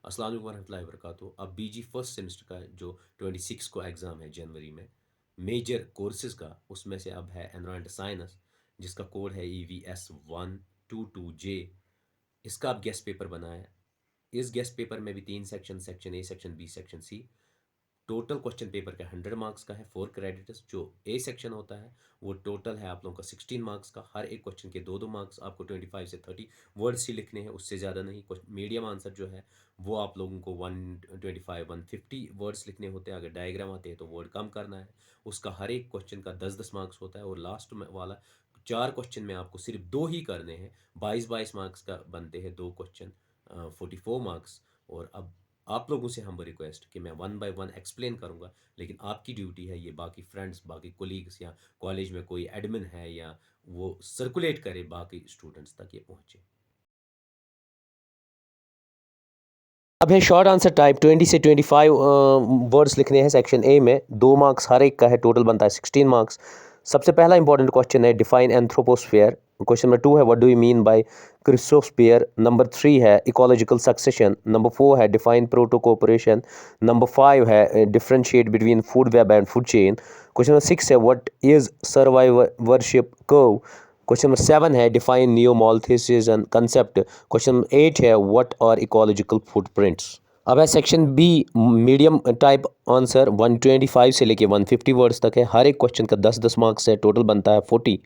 अस्सलाम वालेकुम रहमतुल्लाहि व बरकातुहू। अब बीजी फर्स्ट सेमेस्टर का जो 26 को एग्ज़ाम है जनवरी में, मेजर कोर्सेज़ का, उसमें से अब है एनवायरनमेंट साइंस, जिसका कोड है EVS 122J। इसका अब गेस्ट पेपर बना है। इस गेस्ट पेपर में भी 3 section, section A, section B, section C. Total question paper का 100 मार्क्स का है, 4 क्रेडिट्स। जो ए सेक्शन होता है वो टोटल है आप लोगों का 16 मार्क्स का। हर एक क्वेश्चन के 2-2 मार्क्स, आपको 25 से 30 वर्ड्स ही लिखने हैं, उससे ज़्यादा नहीं। मीडियम आंसर जो है वो आप लोगों को 125 150 वर्ड्स लिखने होते हैं। अगर डायग्राम आते हैं तो वर्ड कम करना है। उसका हर एक क्वेश्चन का 10-10 मार्क्स होता है, और लास्ट में वाला 4 क्वेश्चन में आपको सिर्फ 2 ही करने हैं। 22-22 मार्क्स का बनते हैं 2 क्वेश्चन, 44 मार्क्स। और अब आप लोगों से हम रिक्वेस्ट कि मैं वन बाय वन एक्सप्लेन करूंगा, लेकिन आपकी ड्यूटी है ये बाकी फ्रेंड्स, बाकी कोलीग्स, या कॉलेज में कोई एडमिन है, या वो सर्कुलेट करे बाकी स्टूडेंट्स तक ये पहुंचे। अब है शॉर्ट आंसर टाइप। 20 से 25 वर्ड्स लिखने हैं सेक्शन ए में। 2 मार्क्स हर एक का है, टोटल बनता है 16 मार्क्स। सबसे पहला इंपॉर्टेंट क्वेश्चन है डिफाइन एंथ्रोपोस्फेयर। क्वेश्चन नंबर 2 है what do you mean by cryosphere. Number 3 है इकोलॉजिकल सक्सेशन। नंबर 4 है डिफाइन प्रोटोकोऑपरेशन। नंबर 5 है differentiate between food web and food chain. Question number 6 है what is survivorship curve. Question number 7 है define neomorphism concept. Question number 8 है what are ecological footprints. अब है section B medium type answer. 125 से लेके 150 words तक है। हर एक क्वेश्चन का 10-10 मार्क्स है, टोटल बनता है 40।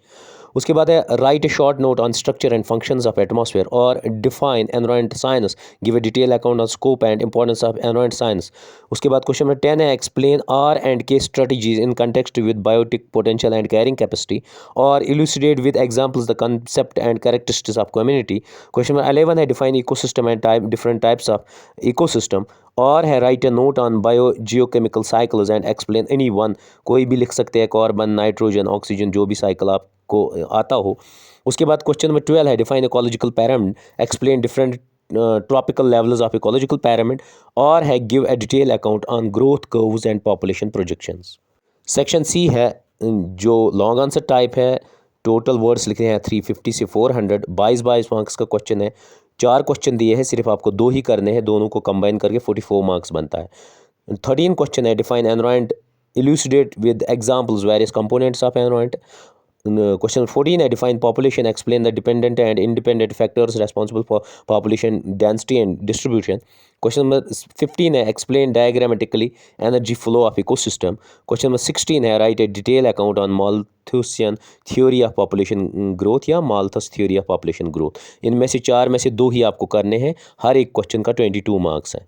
उसके बाद है write a short note on structure and functions of atmosphere और define environment science, give a detail account on scope and importance of environment science. उसके बाद क्वेश्चन नंबर 10 है explain r and k strategies in context with biotic potential and carrying capacity और elucidate with examples the concept and characteristics of community. Question number 11 है define ecosystem and type different types of ecosystem. और है write A note on bio geochemical cycles and explain any one. कोई भी लिख सकते हैं, carbon, nitrogen, oxygen, जो भी साइकिल आपको आता हो। उसके बाद क्वेश्चन नंबर 12 है define ecological pyramid, explain different tropical levels of ecological pyramid. और है give a detail account on growth curves and population projections. Section C है जो लॉन्ग आंसर टाइप है। टोटल वर्ड्स लिखे हैं 350 से 400। 22-22 मार्क्स का क्वेश्चन है। 4 क्वेश्चन दिए हैं, सिर्फ आपको 2 ही करने हैं, दोनों को कंबाइन करके 44 मार्क्स बनता है। 13 क्वेश्चन है define environment, elucidate with examples various components of environment. Question 14 है define population, explain the dependent and independent factors responsible for population density and distribution. Question number 15 है explain diagrammatically energy flow of ecosystem. Question number 16 है write a detail account on Malthusian theory of population growth या Malthus theory of population growth. इनमें से 4 में से 2 ही आपको करने हैं। हर एक क्वेश्चन का 22 मार्क्स है।